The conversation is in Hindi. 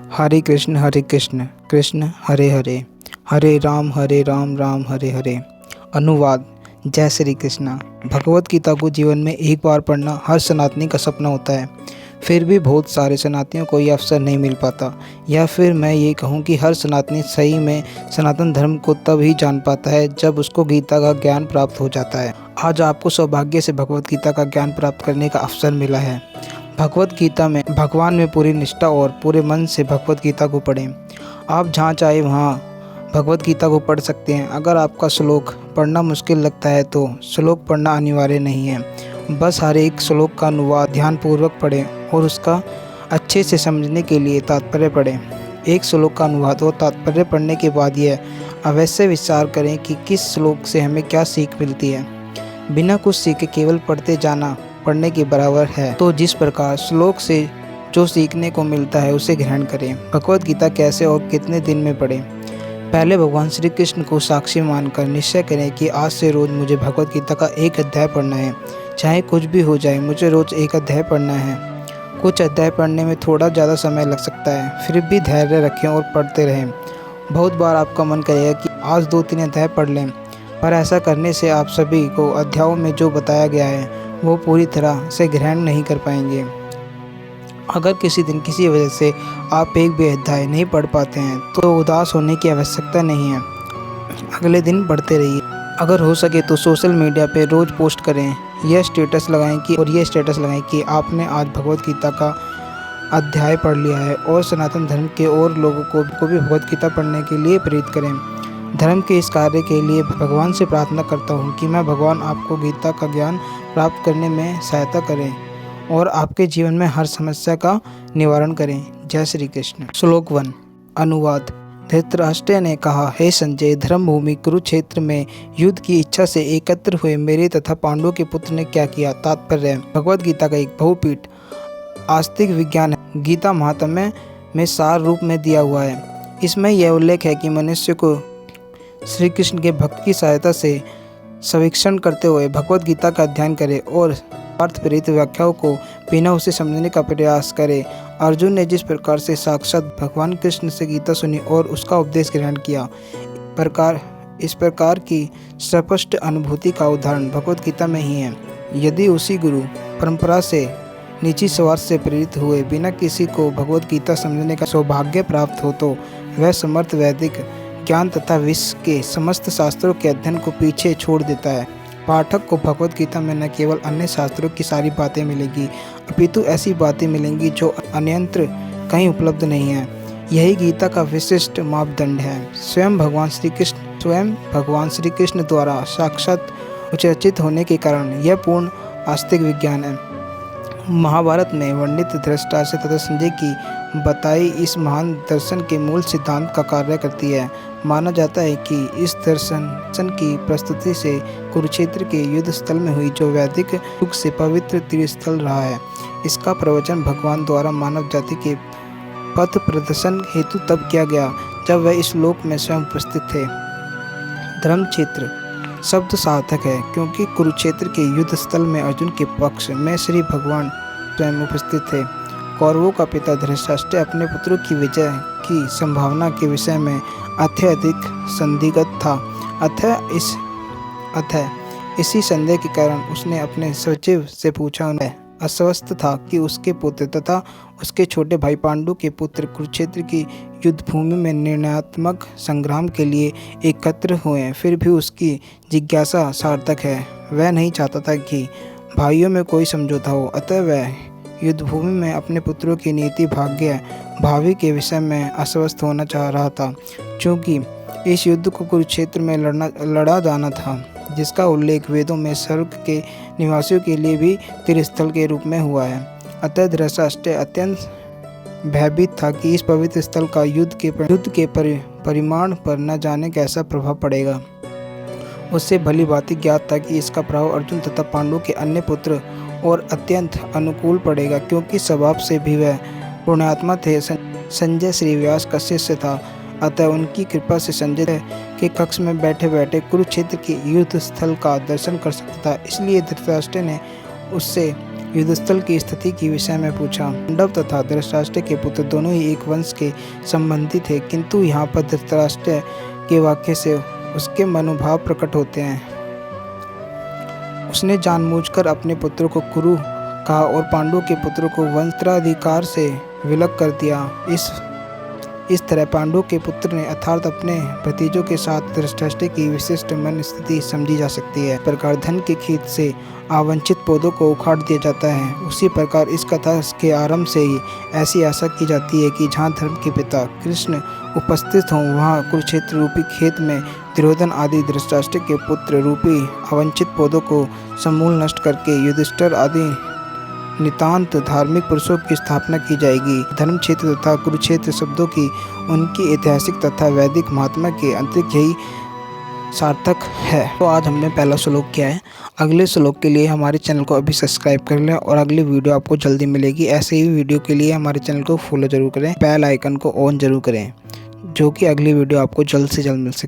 हरे कृष्ण कृष्ण हरे हरे, हरे राम राम हरे हरे। अनुवाद। जय श्री कृष्णा। भगवत गीता को जीवन में एक बार पढ़ना हर सनातनी का सपना होता है। फिर भी बहुत सारे सनातनियों को ये अवसर नहीं मिल पाता, या फिर मैं ये कहूँ कि हर सनातनी सही में सनातन धर्म को तब ही जान पाता है जब उसको गीता का ज्ञान प्राप्त हो जाता है। आज आपको सौभाग्य से भगवत गीता का ज्ञान प्राप्त करने का अवसर मिला है। भगवत गीता में भगवान में पूरी निष्ठा और पूरे मन से भगवत गीता को पढ़ें। आप जहाँ चाहे वहाँ भगवत गीता को पढ़ सकते हैं। अगर आपका श्लोक पढ़ना मुश्किल लगता है तो श्लोक पढ़ना अनिवार्य नहीं है। बस हर एक श्लोक का अनुवाद ध्यानपूर्वक पढ़ें और उसका अच्छे से समझने के लिए तात्पर्य पढ़ें। एक श्लोक का अनुवाद और तात्पर्य पढ़ने के बाद यह अवश्य विचार करें कि किस श्लोक से हमें क्या सीख मिलती है। बिना कुछ सीखे केवल पढ़ते जाना पढ़ने के बराबर है। तो जिस प्रकार श्लोक से जो सीखने को मिलता है उसे ग्रहण करें। भगवत गीता कैसे और कितने दिन में पढ़ें। पहले भगवान श्री कृष्ण को साक्षी मानकर निश्चय करें कि आज से रोज़ मुझे भगवत गीता का एक अध्याय पढ़ना है। चाहे कुछ भी हो जाए, मुझे रोज़ एक अध्याय पढ़ना है। कुछ अध्याय पढ़ने में थोड़ा ज़्यादा समय लग सकता है, फिर भी धैर्य रखें और पढ़ते रहें। बहुत बार आपका मन करेगा कि आज 2-3 अध्याय पढ़ लें, पर ऐसा करने से आप सभी को अध्यायों में जो बताया गया है वो पूरी तरह से ग्रहण नहीं कर पाएंगे। अगर किसी दिन किसी वजह से आप एक भी अध्याय नहीं पढ़ पाते हैं तो उदास होने की आवश्यकता नहीं है, अगले दिन पढ़ते रहिए। अगर हो सके तो सोशल मीडिया पे रोज़ पोस्ट करें, यह स्टेटस लगाएं कि आपने आज भगवत गीता का अध्याय पढ़ लिया है, और सनातन धर्म के और लोगों को भी भगवत गीता पढ़ने के लिए प्रेरित करें। धर्म के इस कार्य के लिए भगवान से प्रार्थना करता हूँ कि मैं भगवान आपको गीता का ज्ञान प्राप्त करने में सहायता करें और आपके जीवन में हर समस्या का निवारण करें। जय श्री कृष्ण। श्लोक 1। अनुवाद। धृतराष्ट्र ने कहा, हे संजय, धर्मभूमि कुरुक्षेत्र में युद्ध की इच्छा से एकत्र हुए मेरे तथा पांडवों के पुत्र ने क्या किया। तात्पर्य। भगवत गीता का एक बहुपीठ आस्तिक विज्ञान है। गीता महात्म्य में सार रूप में दिया हुआ है। इसमें यह उल्लेख है कि मनुष्य को श्री कृष्ण के भक्त की सहायता से सवीक्षण करते हुए भगवत गीता का अध्ययन करे और अर्थ प्रेरित व्याख्याओं को बिना उसे समझने का प्रयास करे। अर्जुन ने जिस प्रकार से साक्षात भगवान कृष्ण से गीता सुनी और उसका उपदेश ग्रहण किया, इस प्रकार की स्पष्ट अनुभूति का उदाहरण भगवत गीता में ही है। यदि उसी गुरु परंपरा से निजी स्वार्थ से प्रेरित हुए बिना किसी को भगवत गीता समझने का सौभाग्य प्राप्त हो तो वह समर्थ वैदिक ज्ञान तथा विश्व के समस्त शास्त्रों के अध्ययन को पीछे छोड़ देता है। पाठक को भगवत गीता में न केवल अन्य शास्त्रों की सारी बातें मिलेंगी, अपितु ऐसी बातें मिलेंगी जो अन्यत्र कहीं उपलब्ध नहीं है। यही गीता का विशिष्ट मापदंड है। स्वयं भगवान श्री कृष्ण द्वारा साक्षात उच्चरित होने के कारण यह पूर्ण आस्तिक विज्ञान है। महाभारत में वर्णित धृतराष्ट्र तथा संजय की बताई इस महान दर्शन के मूल सिद्धांत का कार्य करती है। माना जाता है कि इस दर्शन की प्रस्तुति से कुरुक्षेत्र के युद्ध स्थल में हुई, जो वैदिक युग से पवित्र तीर्थस्थल रहा है, इसका प्रवचन भगवान द्वारा मानव जाति के पथ प्रदर्शन हेतु तब किया गया जब वह इस लोक में स्वयं उपस्थित थे। धर्मक्षेत्र शब्द सार्थक है क्योंकि कुरुक्षेत्र के युद्ध स्थल में अर्जुन के पक्ष में श्री भगवान स्वयं उपस्थित थे। कौरवों का पिता धृतराष्ट्र अपने पुत्रों की विजय की संभावना के विषय में अत्यधिक संदिग्ध था। इसी संदेह के कारण उसने अपने सचिव से पूछा। उन्हें अस्वस्थ था कि उसके पुत्र तथा उसके छोटे भाई पांडु के पुत्र कुरुक्षेत्र की युद्ध भूमि में निर्णयात्मक संग्राम के लिए एकत्र हुए। फिर भी उसकी जिज्ञासा सार्थक है। वह नहीं चाहता था कि भाइयों में कोई समझौता हो, अतः वह युद्ध भूमि में अपने पुत्रों की नीति भाग्य भावी के विषय में आश्वस्त होना चाह रहा था। चूँकि इस युद्ध को कुरुक्षेत्र में लड़ा जाना था, जिसका उल्लेख वेदों में स्वर्ग के निवासियों के लिए भी तीर्थस्थल के रूप में हुआ है, अतः धृतराष्ट्र अत्यंत भयभीत था कि इस पवित्र स्थल का युद्ध के परिमाण पर न जाने कैसा प्रभाव पड़ेगा। उससे भली भांति ज्ञात था कि इसका प्रभाव अर्जुन तथा पांडु के अन्य पुत्र और अत्यंत अनुकूल पड़ेगा, क्योंकि स्वभाव से भी वह पुण्यात्मा थे। संजय श्री व्यास का शिष्य था, अतः उनकी कृपा से संजय के कक्ष में बैठे बैठे कुरुक्षेत्र के युद्ध स्थल का दर्शन कर सकता था। इसलिए धृतराष्ट्र ने उससे युद्धस्थल की स्थिति के विषय में पूछा। पांडव तथा धृतराष्ट्र के पुत्र दोनों ही एक वंश के संबंधी थे, किंतु यहाँ पर धृतराष्ट्र के वाक्य से उसके मनोभाव प्रकट होते हैं। उसने जानबूझकर अपने पुत्रों को कुरु कहा और पांडवों के पुत्रों को वंशाधिकार से विलग कर दिया। इस तरह पांडवों के पुत्र ने अर्थात अपने भतीजों के साथ धृतराष्ट्र की विशिष्ट मन स्थिति समझी जा सकती है। इस प्रकार धन के खेत से आवांछित पौधों को उखाड़ दिया जाता है, उसी प्रकार इस कथा के आरंभ से ही ऐसी आशा की जाती है कि जहाँ धर्म के पिता कृष्ण उपस्थित हों, वहाँ कुरुक्षेत्र रूपी खेत में दुर्योधन आदि धृतराष्ट्र के पुत्र रूपी अवांछित पौधों को समूल नष्ट करके युधिष्ठिर आदि नितांत धार्मिक पुरुषों की स्थापना की जाएगी। धर्म क्षेत्र तथा कुरुक्षेत्र शब्दों की उनकी ऐतिहासिक तथा वैदिक महात्मा के अंतरिक्ष यही सार्थक है। तो आज हमने पहला श्लोक किया है। अगले श्लोक के लिए हमारे चैनल को अभी सब्सक्राइब कर लें और अगली वीडियो आपको जल्दी मिलेगी। ऐसे ही वीडियो के लिए हमारे चैनल को फॉलो जरूर करें, बेल आइकन को ऑन जरूर करें, जो कि अगली वीडियो आपको जल्द से जल्द मिल सके।